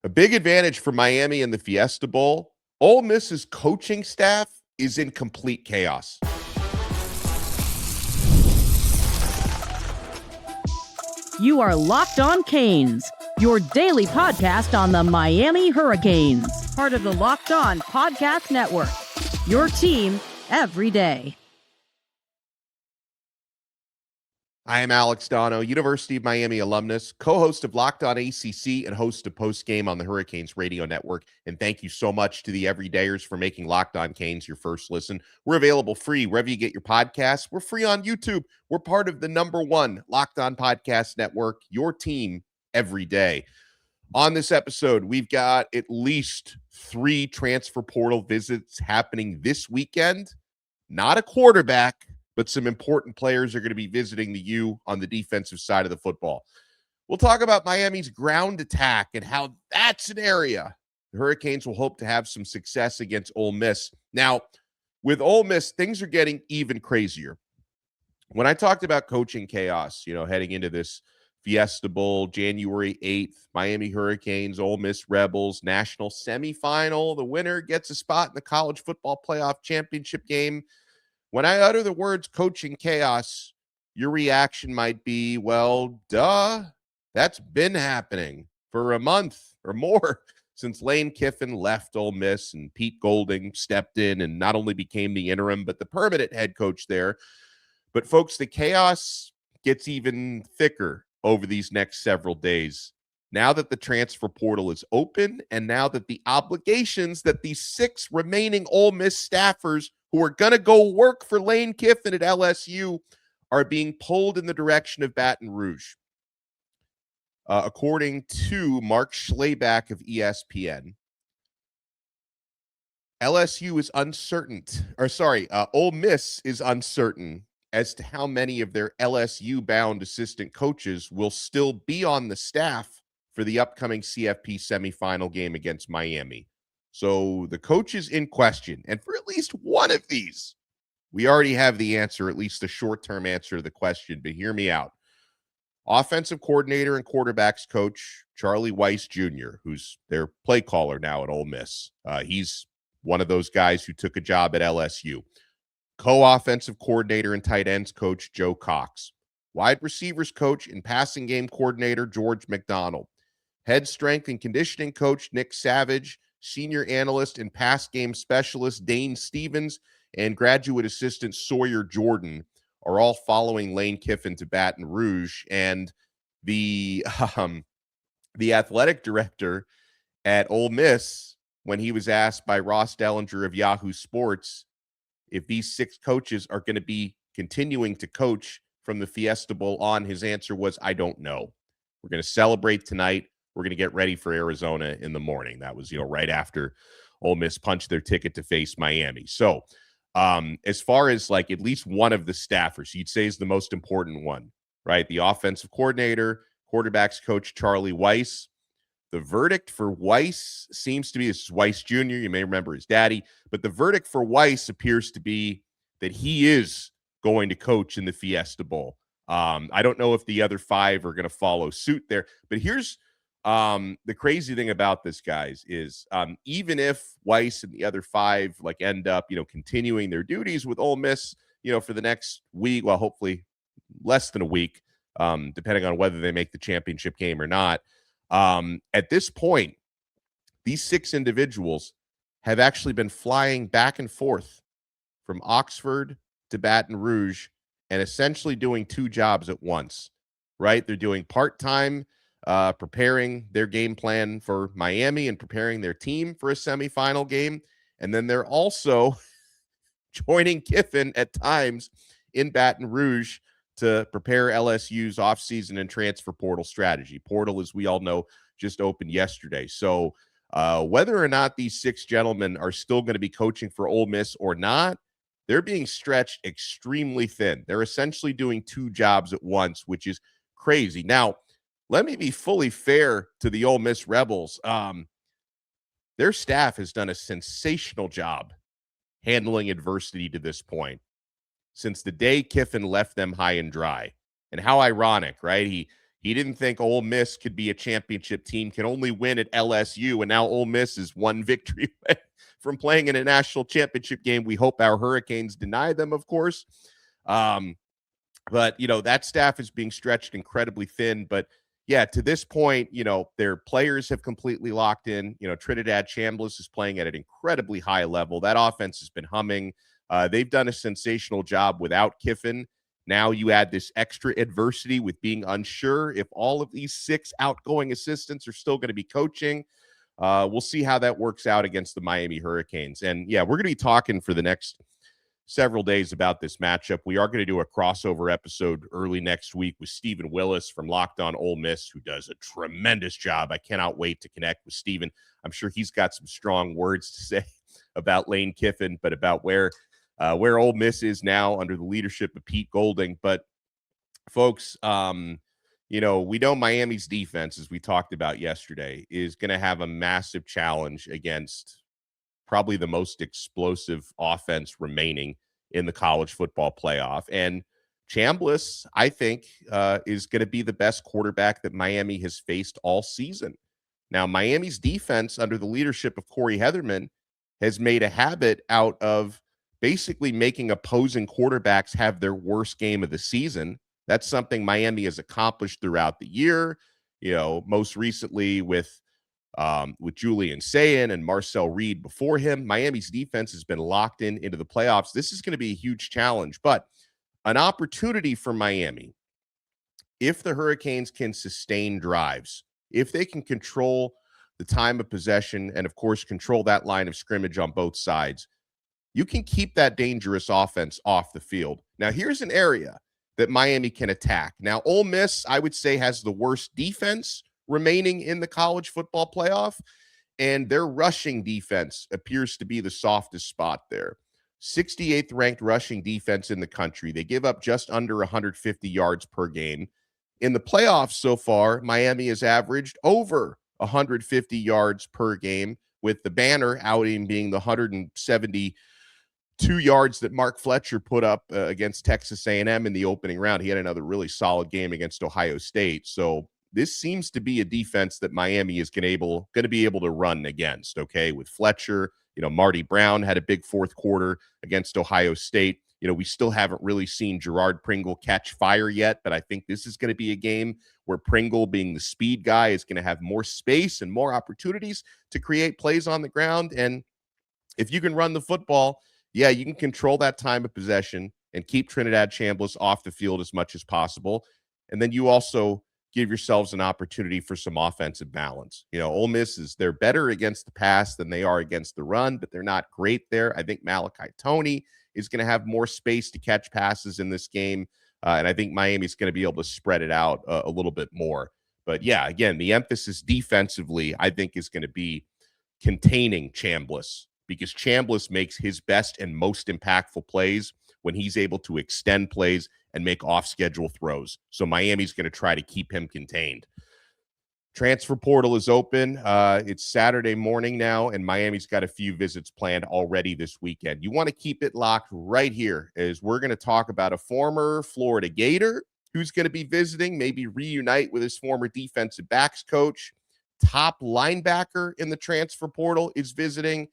A big advantage for Miami in the Fiesta Bowl. Ole Miss's coaching staff is in complete chaos. You are Locked On Canes, your daily podcast on the Miami Hurricanes, part of the Locked On Podcast Network, your team every day. I am Alex Donno, University of Miami alumnus, co-host of Locked On ACC and host of Postgame on the Hurricanes Radio Network. And thank you so much to the everydayers for making Locked On Canes your first listen. We're available free wherever you get your podcasts. We're free on YouTube. We're part of the #1 Locked On Podcast Network, your team every day. On this episode, we've got at least 3 transfer portal visits happening this weekend. Not a quarterback, but some important players are going to be visiting the U on the defensive side of the football. We'll talk about Miami's ground attack and how that's an area the Hurricanes will hope to have some success against Ole Miss. Now, with Ole Miss, things are getting even crazier. When I talked about coaching chaos, heading into this Fiesta Bowl, January 8th, Miami Hurricanes, Ole Miss Rebels, national semifinal. The winner gets a spot in the college football playoff championship game. When I utter the words coaching chaos, your reaction might be, well, duh, that's been happening for a month or more since Lane Kiffin left Ole Miss and Pete Golding stepped in and not only became the interim, but the permanent head coach there. But folks, the chaos gets even thicker over these next several days. Now that the transfer portal is open and now that the obligations that these 6 remaining Ole Miss staffers who are going to go work for Lane Kiffin at LSU are being pulled in the direction of Baton Rouge. According to Mark Schleyback of ESPN, LSU is uncertain, Ole Miss is uncertain as to how many of their LSU-bound assistant coaches will still be on the staff for the upcoming CFP semifinal game against Miami. So the coaches in question, and for at least one of these, we already have the answer, at least a short-term answer to the question, but hear me out. Offensive coordinator and quarterbacks coach Charlie Weiss Jr., who's their play caller now at Ole Miss. He's one of those guys who took a job at LSU. Co-offensive coordinator and tight ends coach Joe Cox. Wide receivers coach and passing game coordinator George McDonald. Head strength and conditioning coach Nick Savage, senior analyst and pass game specialist Dane Stevens, and graduate assistant Sawyer Jordan are all following Lane Kiffin to Baton Rouge. And the athletic director at Ole Miss, when he was asked by Ross Dellinger of Yahoo Sports if these 6 coaches are going to be continuing to coach from the Fiesta Bowl on, his answer was, I don't know. We're going to celebrate tonight. We're going to get ready for Arizona in the morning. That was, right after Ole Miss punched their ticket to face Miami. So as far as like at least one of the staffers, you'd say is the most important one, right? The offensive coordinator, quarterbacks coach Charlie Weiss. The verdict for Weiss seems to be, this is Weiss Jr., you may remember his daddy, but the verdict for Weiss appears to be that he is going to coach in the Fiesta Bowl. I don't know if the other 5 are going to follow suit there, but here's the crazy thing about this, guys, is even if Weiss and the other 5 end up, continuing their duties with Ole Miss, for the next week, well, hopefully less than a week, depending on whether they make the championship game or not. At this point, these 6 individuals have actually been flying back and forth from Oxford to Baton Rouge and essentially doing 2 jobs at once, right? They're doing part-time preparing their game plan for Miami and preparing their team for a semifinal game. And then they're also joining Kiffin at times in Baton Rouge to prepare LSU's offseason and transfer portal strategy. Portal, as we all know, just opened yesterday. So whether or not these 6 gentlemen are still going to be coaching for Ole Miss or not, they're being stretched extremely thin. They're essentially doing 2 jobs at once, which is crazy. Now, let me be fully fair to the Ole Miss Rebels. Their staff has done a sensational job handling adversity to this point since the day Kiffin left them high and dry. And how ironic, right? He He didn't think Ole Miss could be a championship team, can only win at LSU, and now Ole Miss is one victory away from playing in a national championship game. We hope our Hurricanes deny them, of course. But, that staff is being stretched incredibly thin. But, yeah, to this point, their players have completely locked in. Trinidad Chambliss is playing at an incredibly high level. That offense has been humming. They've done a sensational job without Kiffin. Now you add this extra adversity with being unsure if all of these 6 outgoing assistants are still going to be coaching. We'll see how that works out against the Miami Hurricanes. And, yeah, we're going to be talking for the next several days about this matchup. We are going to do a crossover episode early next week with Stephen Willis from Locked On Ole Miss, who does a tremendous job. I cannot wait to connect with Stephen. I'm sure he's got some strong words to say about Lane Kiffin, but about where Ole Miss is now under the leadership of Pete Golding. But folks, we know Miami's defense, as we talked about yesterday, is going to have a massive challenge against probably the most explosive offense remaining in the college football playoff. And Chambliss, I think, is going to be the best quarterback that Miami has faced all season. Now, Miami's defense under the leadership of Corey Heatherman has made a habit out of basically making opposing quarterbacks have their worst game of the season. That's something Miami has accomplished throughout the year, most recently with Julian Sayin and Marcel Reed before him. Miami's defense has been locked into the playoffs. This is going to be a huge challenge, but an opportunity for Miami. If the Hurricanes can sustain drives, if they can control the time of possession and, of course, control that line of scrimmage on both sides, you can keep that dangerous offense off the field. Now, here's an area that Miami can attack. Now, Ole Miss, I would say, has the worst defense remaining in the college football playoff, and their rushing defense appears to be the softest spot there. 68th ranked rushing defense in the country. They give up just under 150 yards per game. In the playoffs so far, Miami has averaged over 150 yards per game, with the banner outing being the 172 yards that Mark Fletcher put up against Texas A&M in the opening round. He had another really solid game against Ohio State. So this seems to be a defense that Miami is going to be able to run against, okay, with Fletcher. Marty Brown had a big fourth quarter against Ohio State. We still haven't really seen Gerard Pringle catch fire yet, but I think this is going to be a game where Pringle, being the speed guy, is going to have more space and more opportunities to create plays on the ground. And if you can run the football, yeah, you can control that time of possession and keep Trinidad Chambliss off the field as much as possible. And then you also give yourselves an opportunity for some offensive balance. Ole Miss they're better against the pass than they are against the run, but they're not great there. I think Malachi Toney is going to have more space to catch passes in this game. And I think Miami's going to be able to spread it out a little bit more. But yeah, again, the emphasis defensively, I think, is going to be containing Chambliss, because Chambliss makes his best and most impactful plays when he's able to extend plays and make off-schedule throws. So Miami's going to try to keep him contained. Transfer portal is open. It's Saturday morning now, and Miami's got a few visits planned already this weekend. You want to keep it locked right here, as we're going to talk about a former Florida Gator who's going to be visiting, maybe reunite with his former defensive backs coach. Top linebacker in the transfer portal is visiting,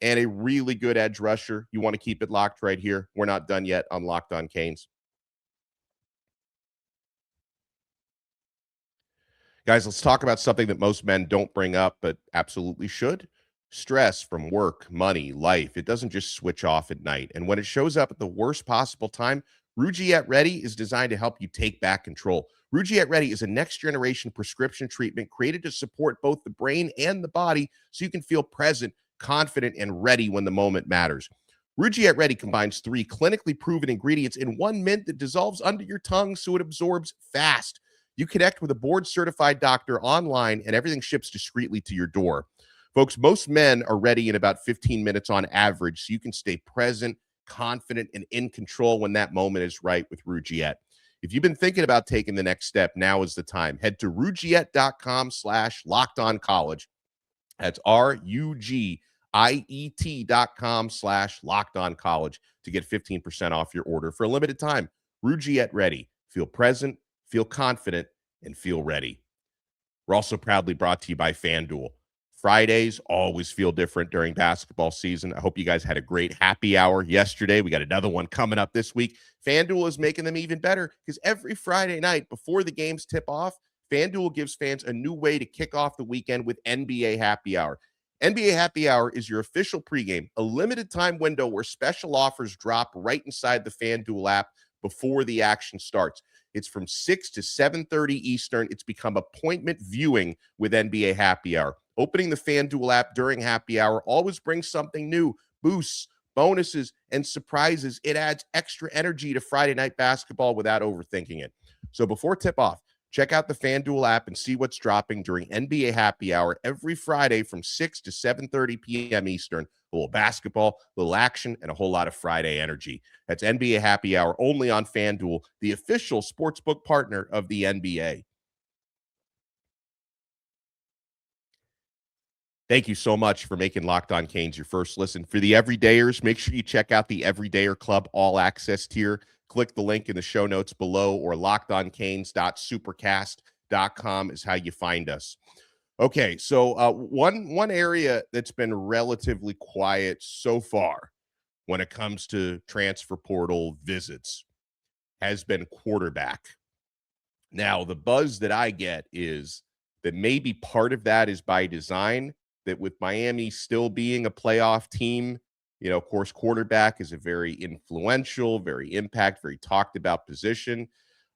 and a really good edge rusher. You want to keep it locked right here. We're not done yet on Locked On Canes. Guys, let's talk about something that most men don't bring up, but absolutely should. Stress from work, money, life. It doesn't just switch off at night. And when it shows up at the worst possible time, Rugiet Ready is designed to help you take back control. Rugiet Ready is a next-generation prescription treatment created to support both the brain and the body so you can feel present, confident, and ready when the moment matters. Rugiet Ready combines 3 clinically proven ingredients in 1 mint that dissolves under your tongue so it absorbs fast. You connect with a board-certified doctor online, and everything ships discreetly to your door. Folks, most men are ready in about 15 minutes on average, so you can stay present, confident, and in control when that moment is right with Rugiet. If you've been thinking about taking the next step, now is the time. Head to rugiet.com/lockedoncollege. That's RUGIET.com/lockedoncollege to get 15% off your order for a limited time. Rugiet Ready. Feel present, feel confident, and feel ready. We're also proudly brought to you by FanDuel. Fridays always feel different during basketball season. I hope you guys had a great happy hour yesterday. We got another one coming up this week. FanDuel is making them even better because every Friday night before the games tip off, FanDuel gives fans a new way to kick off the weekend with NBA Happy Hour. NBA Happy Hour is your official pregame, a limited time window where special offers drop right inside the FanDuel app before the action starts. It's from 6 to 7:30 Eastern. It's become appointment viewing with NBA Happy Hour. Opening the FanDuel app during happy hour always brings something new, boosts, bonuses, and surprises. It adds extra energy to Friday night basketball without overthinking it. So before tip-off, check out the FanDuel app and see what's dropping during NBA Happy Hour every Friday from 6 to 7:30 p.m. Eastern. A little basketball, a little action, and a whole lot of Friday energy. That's NBA Happy Hour only on FanDuel, the official sportsbook partner of the NBA. Thank you so much for making Locked On Canes your first listen. For the everydayers, make sure you check out the Everydayer Club All Access tier. Click the link in the show notes below, or lockedoncanes.supercast.com is how you find us. Okay, so one area that's been relatively quiet so far when it comes to transfer portal visits has been quarterback. Now, the buzz that I get is that maybe part of that is by design, that with Miami still being a playoff team, of course, quarterback is a very influential, very impact, very talked about position,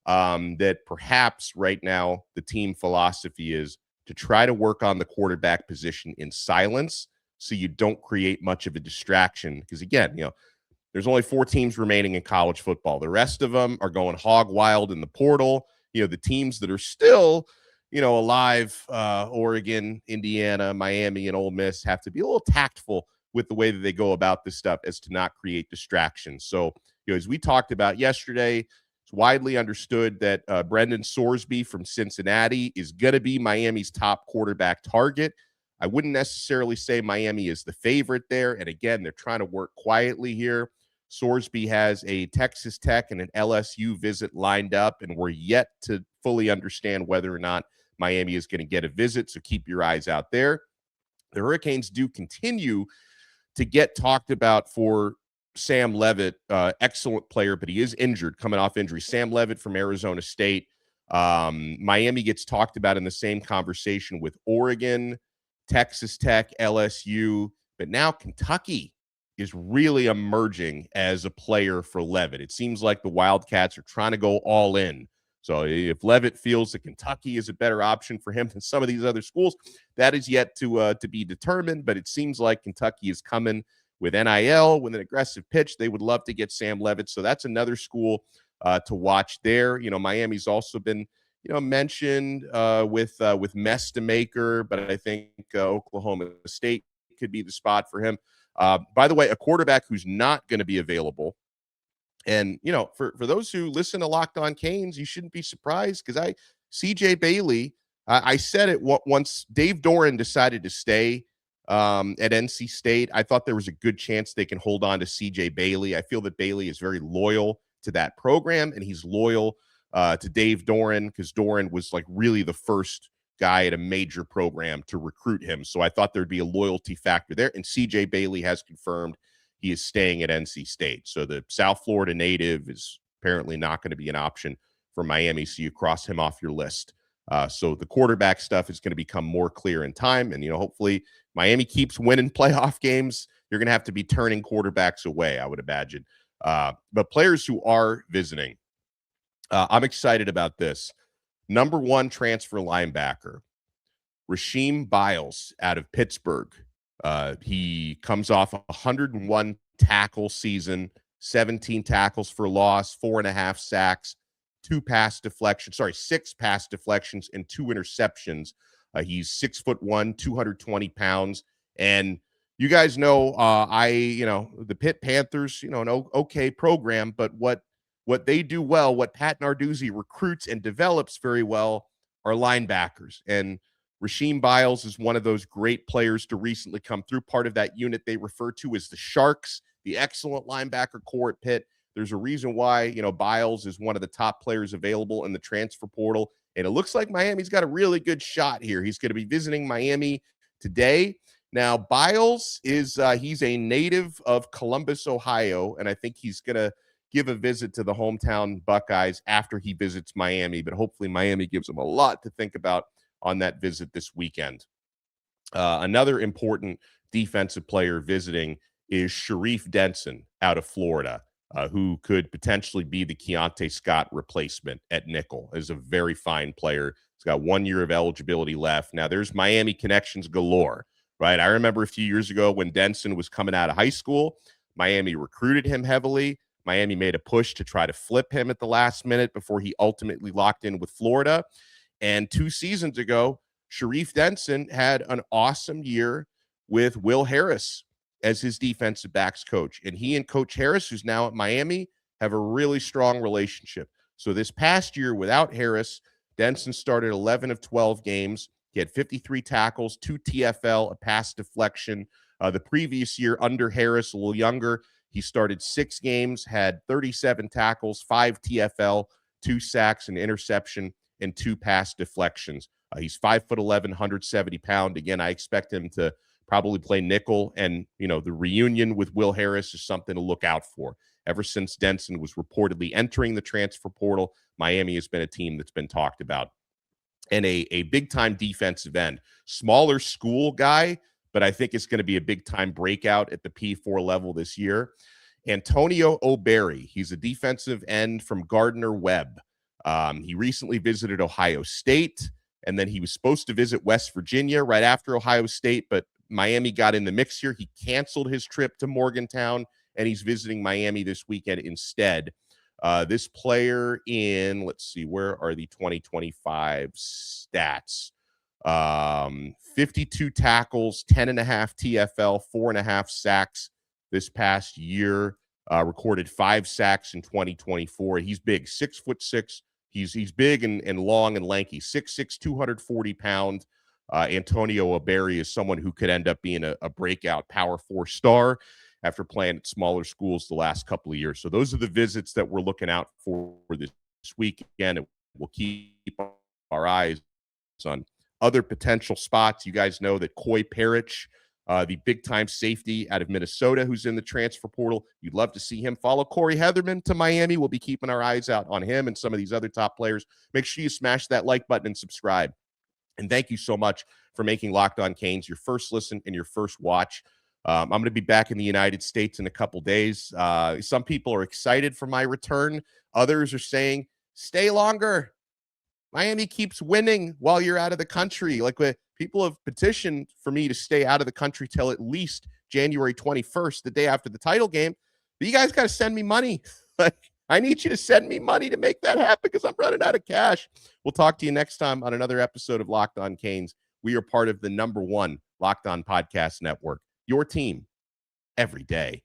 that perhaps right now the team philosophy is to try to work on the quarterback position in silence so you don't create much of a distraction. Because again, there's only 4 teams remaining in college football. The rest of them are going hog wild in the portal. The teams that are still, alive, Oregon, Indiana, Miami, and Ole Miss have to be a little tactful with the way that they go about this stuff as to not create distractions. So, as we talked about yesterday, it's widely understood that Brendan Sorsby from Cincinnati is going to be Miami's top quarterback target. I wouldn't necessarily say Miami is the favorite there. And again, they're trying to work quietly here. Sorsby has a Texas Tech and an LSU visit lined up, and we're yet to fully understand whether or not Miami is going to get a visit, so keep your eyes out there. The Hurricanes do continue to get talked about for Sam Leavitt, excellent player, but he is injured, coming off injury. Sam Leavitt from Arizona State. Miami gets talked about in the same conversation with Oregon, Texas Tech, LSU, but now Kentucky is really emerging as a player for Leavitt. It seems like the Wildcats are trying to go all in. So if Leavitt feels that Kentucky is a better option for him than some of these other schools, that is yet to be determined. But it seems like Kentucky is coming with NIL, with an aggressive pitch. They would love to get Sam Leavitt. So that's another school to watch there. Miami's also been mentioned with Mestamaker, but I think Oklahoma State could be the spot for him. By the way, a quarterback who's not going to be available. And, for those who listen to Locked On Canes, you shouldn't be surprised because CJ Bailey, I said it once Dave Doran decided to stay at NC State. I thought there was a good chance they can hold on to CJ Bailey. I feel that Bailey is very loyal to that program, and he's loyal to Dave Doran because Doran was like really the first guy at a major program to recruit him. So I thought there'd be a loyalty factor there. And CJ Bailey has confirmed he is staying at NC State. So the South Florida native is apparently not going to be an option for Miami. So you cross him off your list. So the quarterback stuff is going to become more clear in time. And, hopefully Miami keeps winning playoff games. You're going to have to be turning quarterbacks away, I would imagine. But players who are visiting, I'm excited about this. Number 1 transfer linebacker, Rasheem Biles out of Pittsburgh. He comes off a 101 tackle season, 17 tackles for loss, 4.5 sacks, 6 pass deflections, and 2 interceptions. He's 6'1", 220 pounds. And you guys know, the Pitt Panthers, an okay program, but what they do well, what Pat Narduzzi recruits and develops very well are linebackers. And Rasheem Biles is one of those great players to recently come through. Part of that unit they refer to as the Sharks, the excellent linebacker core at Pitt. There's a reason why, Biles is one of the top players available in the transfer portal. And it looks like Miami's got a really good shot here. He's going to be visiting Miami today. Now, Biles is he's a native of Columbus, Ohio, and I think he's going to give a visit to the hometown Buckeyes after he visits Miami, but hopefully Miami gives him a lot to think about on that visit this weekend. Another important defensive player visiting is Sharif Denson out of Florida, who could potentially be the Keontae Scott replacement at nickel. Is a very fine player. He's got 1 year of eligibility left. Now, there's Miami connections galore, right? I remember a few years ago when Denson was coming out of high school, Miami recruited him heavily. Miami made a push to try to flip him at the last minute before he ultimately locked in with Florida. And 2 seasons ago, Sharif Denson had an awesome year with Will Harris as his defensive backs coach. And he and Coach Harris, who's now at Miami, have a really strong relationship. So this past year without Harris, Denson started 11 of 12 games. He had 53 tackles, 2 TFL, a pass deflection. The previous year under Harris, a little younger, he started 6 games, had 37 tackles, 5 TFL, 2 sacks, an interception, and 2 pass deflections. He's 5'11", 170 pounds. Again, I expect him to probably play nickel, and the reunion with Will Harris is something to look out for. Ever since Denson was reportedly entering the transfer portal, Miami has been a team that's been talked about. And a big-time defensive end. Smaller school guy, but I think it's going to be a big-time breakout at the P4 level this year. Antonio O'Berry. He's a defensive end from Gardner-Webb. He recently visited Ohio State, and then he was supposed to visit West Virginia right after Ohio State, but Miami got in the mix here. He canceled his trip to Morgantown, and he's visiting Miami this weekend instead. This player in, let's see, where are the 2025 stats? 52 tackles, 10.5 TFL, 4.5 sacks this past year. Recorded 5 sacks in 2024. He's big, 6'6". He's big and long and lanky, 6'6", 240 pound. Antonio O'Berry is someone who could end up being a breakout Power 4 star after playing at smaller schools the last couple of years. So those are the visits that we're looking out for this weekend. And we'll keep our eyes on other potential spots. You guys know that Coy Parrish, the big-time safety out of Minnesota who's in the transfer portal, you'd love to see him follow Corey Heatherman to Miami. We'll be keeping our eyes out on him and some of these other top players. Make sure you smash that like button and subscribe. And thank you so much for making Locked On Canes your first listen and your first watch. I'm going to be back in the United States in a couple days. Some people are excited for my return. Others are saying, stay longer. Miami keeps winning while you're out of the country. Like, people have petitioned for me to stay out of the country till at least January 21st, the day after the title game. But you guys got to send me money. Like, I need you to send me money to make that happen because I'm running out of cash. We'll talk to you next time on another episode of Locked On Canes. We are part of the #1 Locked On Podcast Network. Your team every day.